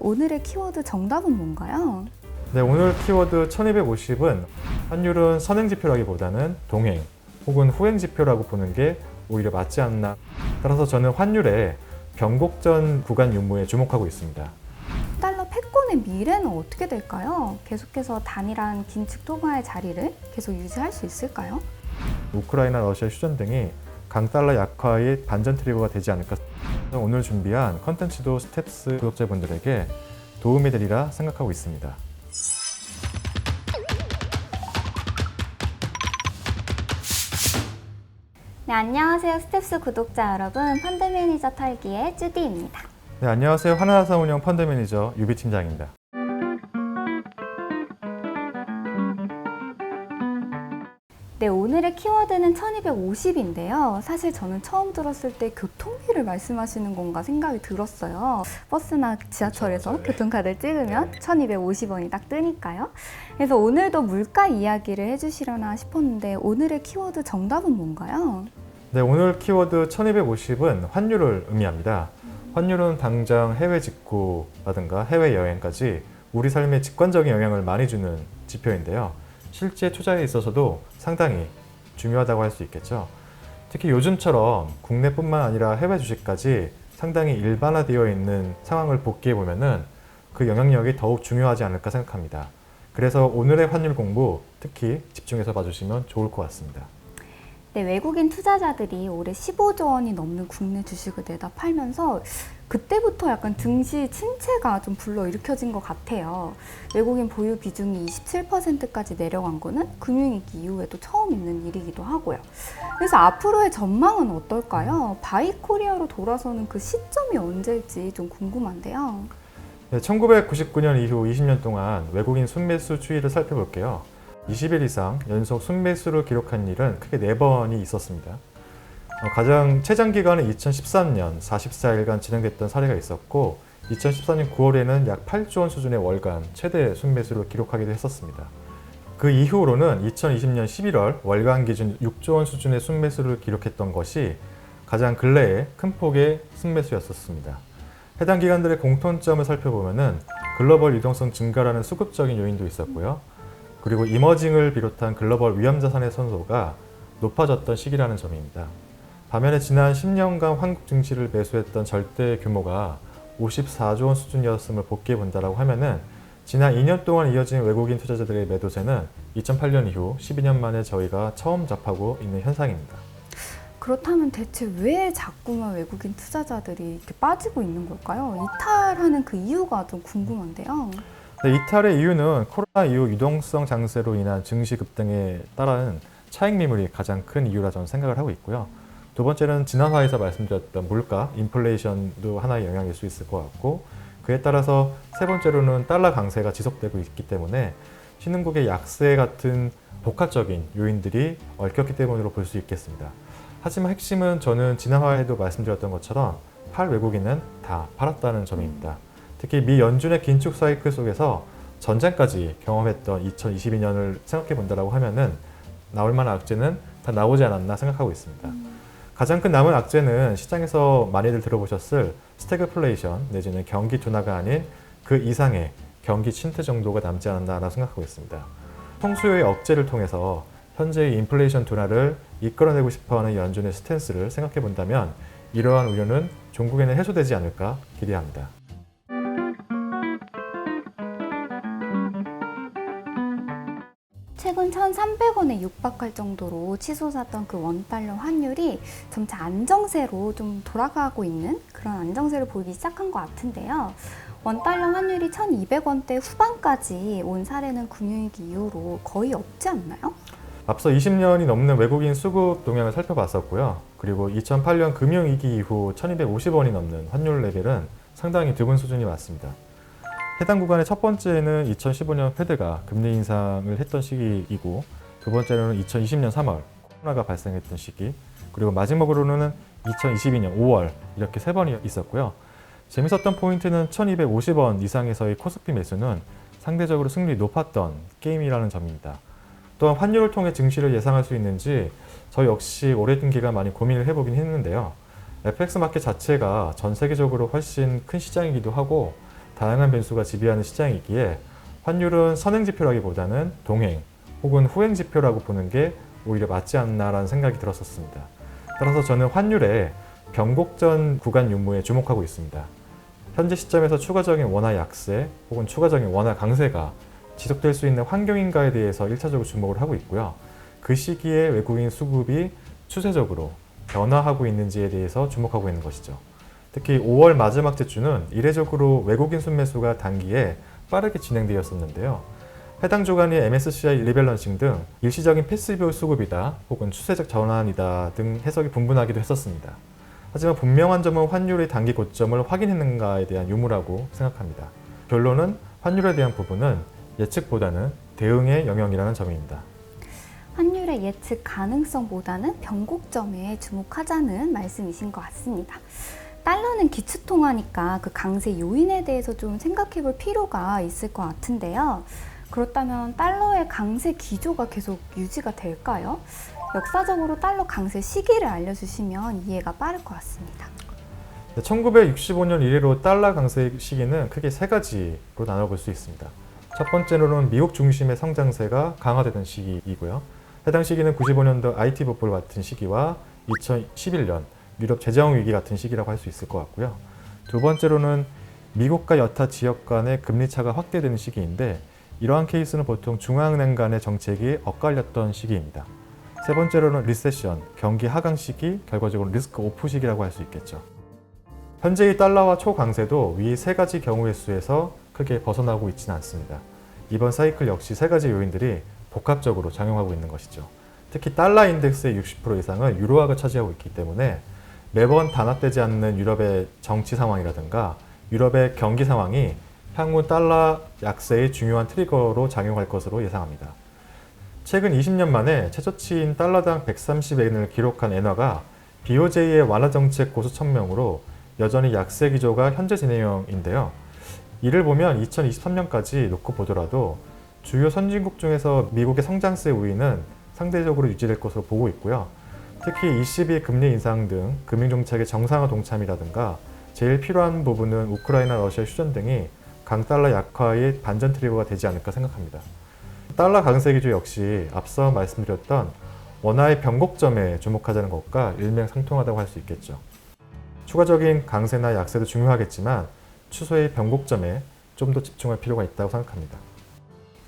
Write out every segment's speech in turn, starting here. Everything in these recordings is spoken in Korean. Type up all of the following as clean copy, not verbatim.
오늘의 키워드 정답은 뭔가요? 네, 오늘 키워드 1250은 환율은 선행지표라기보다는 동행 혹은 후행지표라고 보는 게 오히려 맞지 않나. 따라서 저는 환율의 변곡전 구간 유무에 주목하고 있습니다. 달러 패권의 미래는 어떻게 될까요? 계속해서 단일한 긴축 통화의 자리를 계속 유지할 수 있을까요? 우크라이나 러시아 휴전 등이 강달러 약화의 반전 트리거가 되지 않을까. 오늘 준비한 컨텐츠도 스텝스 구독자분들에게 도움이 되리라 생각하고 있습니다. 네, 안녕하세요. 스텝스 구독자 여러분. 펀드 매니저 털기의 쭈디입니다. 네, 안녕하세요. 하나사운용 펀드 매니저 유비 팀장입니다. 네, 오늘의 키워드는 1250인데요. 사실 저는 처음 들었을 때 교통비를 말씀하시는 건가 생각이 들었어요. 버스나 지하철에서 그렇죠. 교통카드를 찍으면 1250원이 딱 뜨니까요. 그래서 오늘도 물가 이야기를 해주시려나 싶었는데 오늘의 키워드 정답은 뭔가요? 네, 오늘 키워드 1250은 환율을 의미합니다. 환율은 당장 해외 직구라든가 해외 여행까지 우리 삶에 직관적인 영향을 많이 주는 지표인데요. 실제 투자에 있어서도 상당히 중요하다고 할 수 있겠죠. 특히 요즘처럼 국내뿐만 아니라 해외 주식까지 상당히 일반화되어 있는 상황을 복기해 보면은 그 영향력이 더욱 중요하지 않을까 생각합니다. 그래서 오늘의 환율 공부 특히 집중해서 봐주시면 좋을 것 같습니다. 네, 외국인 투자자들이 올해 15조 원이 넘는 국내 주식을 내다 팔면서 그때부터 약간 증시 침체가 좀 불러일으켜진 것 같아요. 외국인 보유 비중이 27%까지 내려간 거는 금융위기 이후에도 처음 있는 일이기도 하고요. 그래서 앞으로의 전망은 어떨까요? 바이코리아로 돌아서는 그 시점이 언제일지 좀 궁금한데요. 네, 1999년 이후 20년 동안 외국인 순매수 추이를 살펴볼게요. 20일 이상 연속 순매수를 기록한 일은 크게 4번이 있었습니다. 가장 최장 기간은 2013년 44일간 진행됐던 사례가 있었고 2014년 9월에는 약 8조 원 수준의 월간 최대 순매수를 기록하기도 했었습니다. 그 이후로는 2020년 11월 월간 기준 6조 원 수준의 순매수를 기록했던 것이 가장 근래의 큰 폭의 순매수였었습니다. 해당 기간들의 공통점을 살펴보면은 글로벌 유동성 증가라는 수급적인 요인도 있었고요. 그리고 이머징을 비롯한 글로벌 위험자산의 선호도가 높아졌던 시기라는 점입니다. 반면에 지난 10년간 한국 증시를 매수했던 절대 규모가 54조 원 수준이었음을 복귀해 본다라고 하면은 지난 2년 동안 이어진 외국인 투자자들의 매도세는 2008년 이후 12년 만에 저희가 처음 접하고 있는 현상입니다. 그렇다면 대체 왜 자꾸만 외국인 투자자들이 이렇게 빠지고 있는 걸까요? 이탈하는 그 이유가 좀 궁금한데요. 네, 이탈의 이유는 코로나 이후 유동성 장세로 인한 증시 급등에 따른 차익 매물이 가장 큰 이유라 저는 생각을 하고 있고요. 두 번째는 지난화에서 말씀드렸던 물가, 인플레이션도 하나의 영향일 수 있을 것 같고 그에 따라서 세 번째로는 달러 강세가 지속되고 있기 때문에 신흥국의 약세 같은 복합적인 요인들이 얽혔기 때문으로 볼 수 있겠습니다. 하지만 핵심은 저는 지난화에도 말씀드렸던 것처럼 팔 외국인은 다 팔았다는 점입니다. 특히 미 연준의 긴축 사이클 속에서 전쟁까지 경험했던 2022년을 생각해 본다라고 하면은 나올 만한 악재는 다 나오지 않았나 생각하고 있습니다. 가장 큰 남은 악재는 시장에서 많이들 들어보셨을 스태그플레이션 내지는 경기 둔화가 아닌 그 이상의 경기 침체 정도가 남지 않았나라고 생각하고 있습니다. 통수요의 억제를 통해서 현재의 인플레이션 둔화를 이끌어내고 싶어하는 연준의 스탠스를 생각해 본다면 이러한 우려는 종국에는 해소되지 않을까 기대합니다. 최근 1,300원에 육박할 정도로 치솟았던 그 원달러 환율이 점차 안정세로 좀 돌아가고 있는 그런 안정세를 보이기 시작한 것 같은데요. 원달러 환율이 1,200원대 후반까지 온 사례는 금융위기 이후로 거의 없지 않나요? 앞서 20년이 넘는 외국인 수급 동향을 살펴봤었고요. 그리고 2008년 금융위기 이후 1,250원이 넘는 환율 레벨은 상당히 드문 수준이 맞습니다. 해당 구간의 첫 번째는 2015년 페드가 금리 인상을 했던 시기이고 두 번째는 2020년 3월 코로나가 발생했던 시기 그리고 마지막으로는 2022년 5월 이렇게 세 번이 있었고요. 재밌었던 포인트는 1250원 이상에서의 코스피 매수는 상대적으로 승률이 높았던 게임이라는 점입니다. 또한 환율을 통해 증시를 예상할 수 있는지 저 역시 오랜 기간 많이 고민을 해보긴 했는데요. FX 마켓 자체가 전 세계적으로 훨씬 큰 시장이기도 하고 다양한 변수가 지배하는 시장이기에 환율은 선행지표라기보다는 동행 혹은 후행지표라고 보는 게 오히려 맞지 않나라는 생각이 들었었습니다. 따라서 저는 환율의 변곡전 구간 유무에 주목하고 있습니다. 현재 시점에서 추가적인 원화 약세 혹은 추가적인 원화 강세가 지속될 수 있는 환경인가에 대해서 1차적으로 주목을 하고 있고요. 그 시기에 외국인 수급이 추세적으로 변화하고 있는지에 대해서 주목하고 있는 것이죠. 특히 5월 마지막 주는 이례적으로 외국인 순매수가 단기에 빠르게 진행되었었는데요. 해당 주간의 MSCI 리밸런싱 등 일시적인 패시브 수급이다 혹은 추세적 전환이다 등 해석이 분분하기도 했었습니다. 하지만 분명한 점은 환율의 단기 고점을 확인했는가에 대한 유무라고 생각합니다. 결론은 환율에 대한 부분은 예측보다는 대응의 영역이라는 점입니다. 환율의 예측 가능성보다는 변곡점에 주목하자는 말씀이신 것 같습니다. 달러는 기축통화니까 그 강세 요인에 대해서 좀 생각해 볼 필요가 있을 것 같은데요. 그렇다면 달러의 강세 기조가 계속 유지가 될까요? 역사적으로 달러 강세 시기를 알려주시면 이해가 빠를 것 같습니다. 1965년 이래로 달러 강세 시기는 크게 세 가지로 나눠볼 수 있습니다. 첫 번째로는 미국 중심의 성장세가 강화되던 시기이고요. 해당 시기는 95년도 IT 버블 같은 시기와 2011년 유럽 재정 위기 같은 시기라고 할 수 있을 것 같고요. 두 번째로는 미국과 여타 지역 간의 금리 차가 확대되는 시기인데 이러한 케이스는 보통 중앙은행 간의 정책이 엇갈렸던 시기입니다. 세 번째로는 리세션, 경기 하강 시기, 결과적으로 리스크 오프 시기라고 할 수 있겠죠. 현재의 달러와 초강세도 위 세 가지 경우의 수에서 크게 벗어나고 있지는 않습니다. 이번 사이클 역시 세 가지 요인들이 복합적으로 작용하고 있는 것이죠. 특히 달러 인덱스의 60% 이상은 유로화가 차지하고 있기 때문에 매번 단합되지 않는 유럽의 정치 상황이라든가 유럽의 경기 상황이 향후 달러 약세의 중요한 트리거로 작용할 것으로 예상합니다. 최근 20년 만에 최저치인 달러당 130엔을 기록한 엔화가 BOJ의 완화 정책 고수 천명으로 여전히 약세 기조가 현재 진행형인데요. 이를 보면 2023년까지 놓고 보더라도 주요 선진국 중에서 미국의 성장세 우위는 상대적으로 유지될 것으로 보고 있고요. 특히 ECB 금리 인상 등 금융정책의 정상화 동참이라든가 제일 필요한 부분은 우크라이나, 러시아 휴전 등이 강달러 약화의 반전 트리거가 되지 않을까 생각합니다. 달러 강세 기조 역시 앞서 말씀드렸던 원화의 변곡점에 주목하자는 것과 일맥상통하다고 할 수 있겠죠. 추가적인 강세나 약세도 중요하겠지만 추세의 변곡점에 좀 더 집중할 필요가 있다고 생각합니다.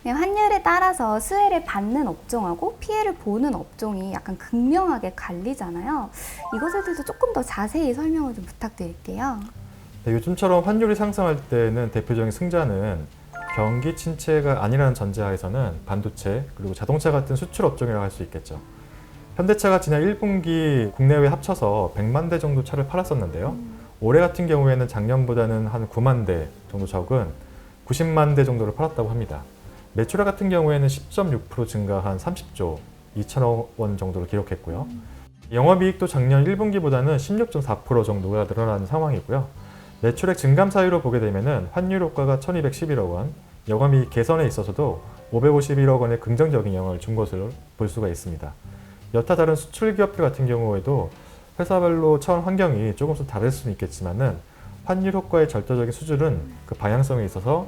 네, 환율에 따라서 수혜를 받는 업종하고 피해를 보는 업종이 약간 극명하게 갈리잖아요. 이것에 대해서 조금 더 자세히 설명을 좀 부탁드릴게요. 네, 요즘처럼 환율이 상승할 때는 대표적인 승자는 경기 침체가 아니라는 전제하에서는 반도체 그리고 자동차 같은 수출 업종이라고 할 수 있겠죠. 현대차가 지난 1분기 국내외 합쳐서 100만 대 정도 차를 팔았었는데요. 올해 같은 경우에는 작년보다는 한 9만 대 정도 적은 90만 대 정도를 팔았다고 합니다. 매출액 같은 경우에는 10.6% 증가한 30조 2천억 원 정도를 기록했고요. 영업이익도 작년 1분기보다는 16.4% 정도가 늘어나는 상황이고요. 매출액 증감 사이로 보게 되면 환율 효과가 1211억 원, 영업이익 개선에 있어서도 551억 원의 긍정적인 영향을 준 것을 볼 수가 있습니다. 여타 다른 수출 기업들 같은 경우에도 회사별로 처한 환경이 조금씩 다를 수는 있겠지만은 환율 효과의 절대적인 수준은 그 방향성에 있어서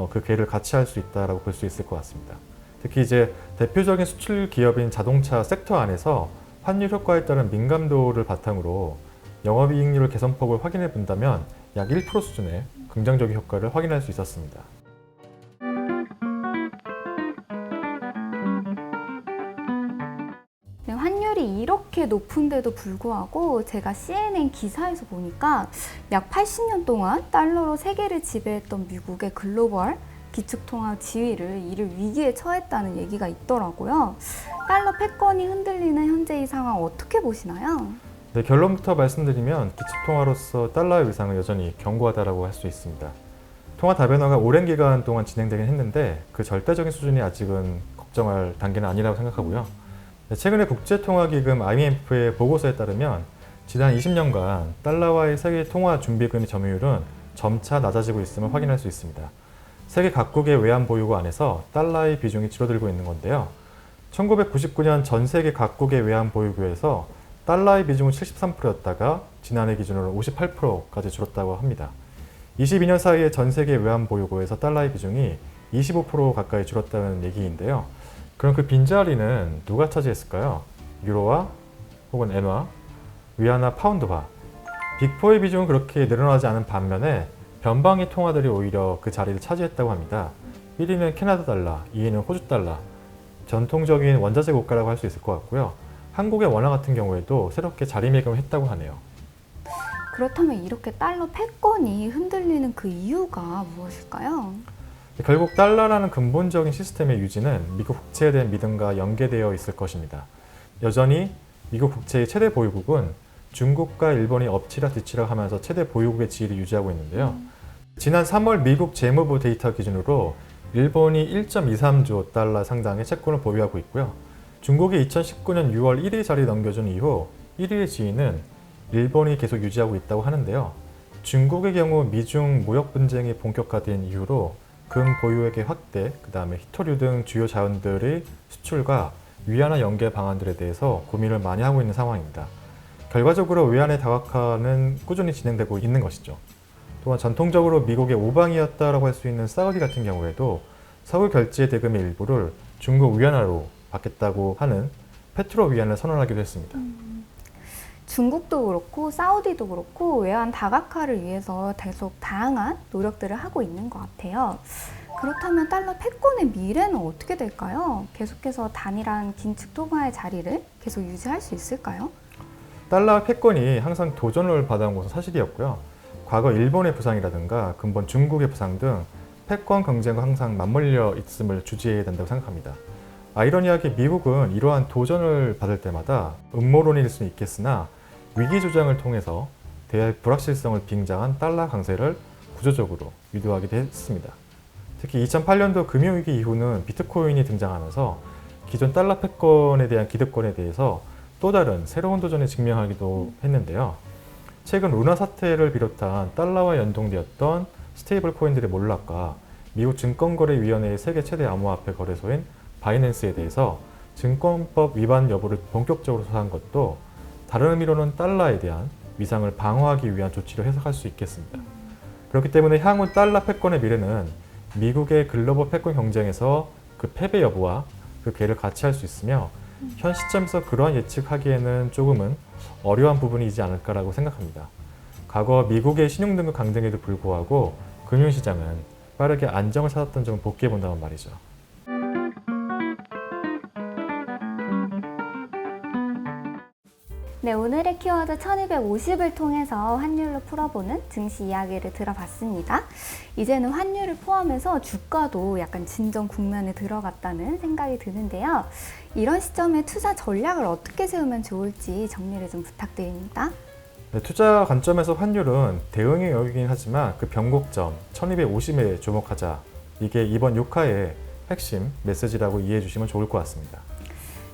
그 궤를 같이 할 수 있다라고 볼 수 있을 것 같습니다. 특히 이제 대표적인 수출 기업인 자동차 섹터 안에서 환율 효과에 따른 민감도를 바탕으로 영업이익률 개선폭을 확인해 본다면 약 1% 수준의 긍정적인 효과를 확인할 수 있었습니다. 네, 환율이 이렇게 높은데도 불구하고 제가 CNN 기사에서 보니까 약 80년 동안 달러로 세계를 지배했던 미국의 글로벌 기축통화 지위를 이를 위기에 처했다는 얘기가 있더라고요. 달러 패권이 흔들리는 현재의 상황 어떻게 보시나요? 네, 결론부터 말씀드리면 기축통화로서 달러의 위상은 여전히 견고하다고 할 수 있습니다. 통화 다변화가 오랜 기간 동안 진행되긴 했는데 그 절대적인 수준이 아직은 걱정할 단계는 아니라고 생각하고요. 최근에 국제통화기금 IMF의 보고서에 따르면 지난 20년간 달러와의 세계 통화 준비금리 점유율은 점차 낮아지고 있음을 확인할 수 있습니다. 세계 각국의 외환 보유고 안에서 달러의 비중이 줄어들고 있는 건데요. 1999년 전 세계 각국의 외환 보유고에서 달러의 비중은 73%였다가 지난해 기준으로 58%까지 줄었다고 합니다. 22년 사이에 전 세계 외환 보유고에서 달러의 비중이 25% 가까이 줄었다는 얘기인데요. 그럼 그 빈자리는 누가 차지했을까요? 유로화 혹은 엔화, 위안화, 파운드화. 빅4의 비중은 그렇게 늘어나지 않은 반면에 변방위 통화들이 오히려 그 자리를 차지했다고 합니다. 1위는 캐나다 달러, 2위는 호주 달러. 전통적인 원자재 국가라고 할 수 있을 것 같고요. 한국의 원화 같은 경우에도 새롭게 자리매김을 했다고 하네요. 그렇다면 이렇게 달러 패권이 흔들리는 그 이유가 무엇일까요? 결국 달러라는 근본적인 시스템의 유지는 미국 국채에 대한 믿음과 연계되어 있을 것입니다. 여전히 미국 국채의 최대 보유국은 중국과 일본이 엎치락 뒤치락 하면서 최대 보유국의 지위를 유지하고 있는데요. 지난 3월 미국 재무부 데이터 기준으로 일본이 1.23조 달러 상당의 채권을 보유하고 있고요. 중국이 2019년 6월 1위 자리 넘겨준 이후 1위의 지위는 일본이 계속 유지하고 있다고 하는데요. 중국의 경우 미중 무역 분쟁이 본격화된 이후로 금 보유액의 확대, 그 다음에 희토류 등 주요 자원들의 수출과 위안화 연계 방안들에 대해서 고민을 많이 하고 있는 상황입니다. 결과적으로 외환의 다각화는 꾸준히 진행되고 있는 것이죠. 또한 전통적으로 미국의 오방이었다라고 할 수 있는 사우디 같은 경우에도 서울 결제 대금의 일부를 중국 위안화로 받겠다고 하는 페트로 위안을 선언하기도 했습니다. 중국도 그렇고 사우디도 그렇고 외환 다각화를 위해서 계속 다양한 노력들을 하고 있는 것 같아요. 그렇다면 달러 패권의 미래는 어떻게 될까요? 계속해서 단일한 긴축 통화의 자리를 계속 유지할 수 있을까요? 달러 패권이 항상 도전을 받아온 것은 사실이었고요. 과거 일본의 부상이라든가 근본 중국의 부상 등 패권 경쟁과 항상 맞물려 있음을 주지해야 된다고 생각합니다. 아이러니하게 미국은 이러한 도전을 받을 때마다 음모론일 수는 있겠으나 위기 조정을 통해서 대외 불확실성을 빙자한 달러 강세를 구조적으로 유도하기도 했습니다. 특히 2008년도 금융위기 이후는 비트코인이 등장하면서 기존 달러 패권에 대한 기득권에 대해서 또 다른 새로운 도전에 직면하기도 했는데요. 최근 루나 사태를 비롯한 달러와 연동되었던 스테이블 코인들의 몰락과 미국 증권거래위원회의 세계 최대 암호화폐 거래소인 바이낸스에 대해서 증권법 위반 여부를 본격적으로 조사한 것도 다른 의미로는 달러에 대한 위상을 방어하기 위한 조치로 해석할 수 있겠습니다. 그렇기 때문에 향후 달러 패권의 미래는 미국의 글로벌 패권 경쟁에서 그 패배 여부와 그 궤를 같이 할 수 있으며 현 시점에서 그러한 예측하기에는 조금은 어려운 부분이지 않을까라고 생각합니다. 과거 미국의 신용등급 강등에도 불구하고 금융시장은 빠르게 안정을 찾았던 점을 복귀해 본다는 말이죠. 네, 오늘의 키워드 1250을 통해서 환율로 풀어보는 증시 이야기를 들어봤습니다. 이제는 환율을 포함해서 주가도 약간 진정 국면에 들어갔다는 생각이 드는데요. 이런 시점에 투자 전략을 어떻게 세우면 좋을지 정리를 좀 부탁드립니다. 네, 투자 관점에서 환율은 대응의 영역이긴 하지만 그 변곡점 1250에 주목하자. 이게 이번 6화의 핵심 메시지라고 이해해 주시면 좋을 것 같습니다.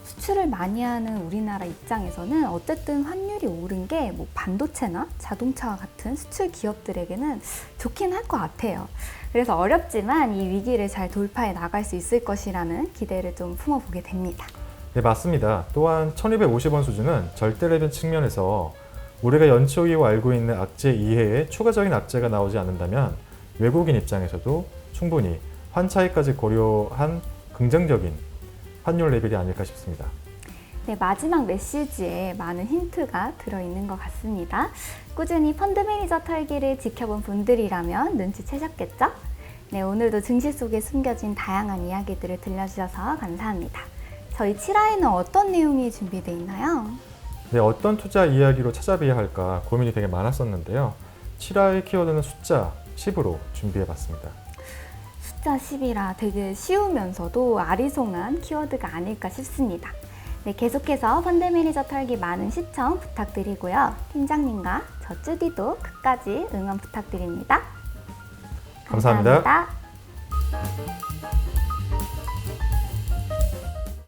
수출을 많이 하는 우리나라 입장에서는 어쨌든 환율이 오른 게 뭐 반도체나 자동차 같은 수출 기업들에게는 좋긴 할 것 같아요. 그래서 어렵지만 이 위기를 잘 돌파해 나갈 수 있을 것이라는 기대를 좀 품어보게 됩니다. 네, 맞습니다. 또한 1250원 수준은 절대적인 측면에서 우리가 연초 이후 알고 있는 악재 이해에 추가적인 악재가 나오지 않는다면 외국인 입장에서도 충분히 환차익까지 고려한 긍정적인 환율 레벨이 아닐까 싶습니다. 네, 마지막 메시지에 많은 힌트가 들어있는 것 같습니다. 꾸준히 펀드 매니저 털기를 지켜본 분들이라면 눈치채셨겠죠? 네, 오늘도 증시 속에 숨겨진 다양한 이야기들을 들려주셔서 감사합니다. 저희 7화에는 어떤 내용이 준비되어 있나요? 네, 어떤 투자 이야기로 찾아뵈야 할까 고민이 되게 많았었는데요. 7화의 키워드는 숫자 10으로 준비해봤습니다. 숫자 10이라 되게 쉬우면서도 아리송한 키워드가 아닐까 싶습니다. 네, 계속해서 펀드 매니저 털기 많은 시청 부탁드리고요. 팀장님과 저 쭈디도 끝까지 응원 부탁드립니다. 감사합니다. 감사합니다.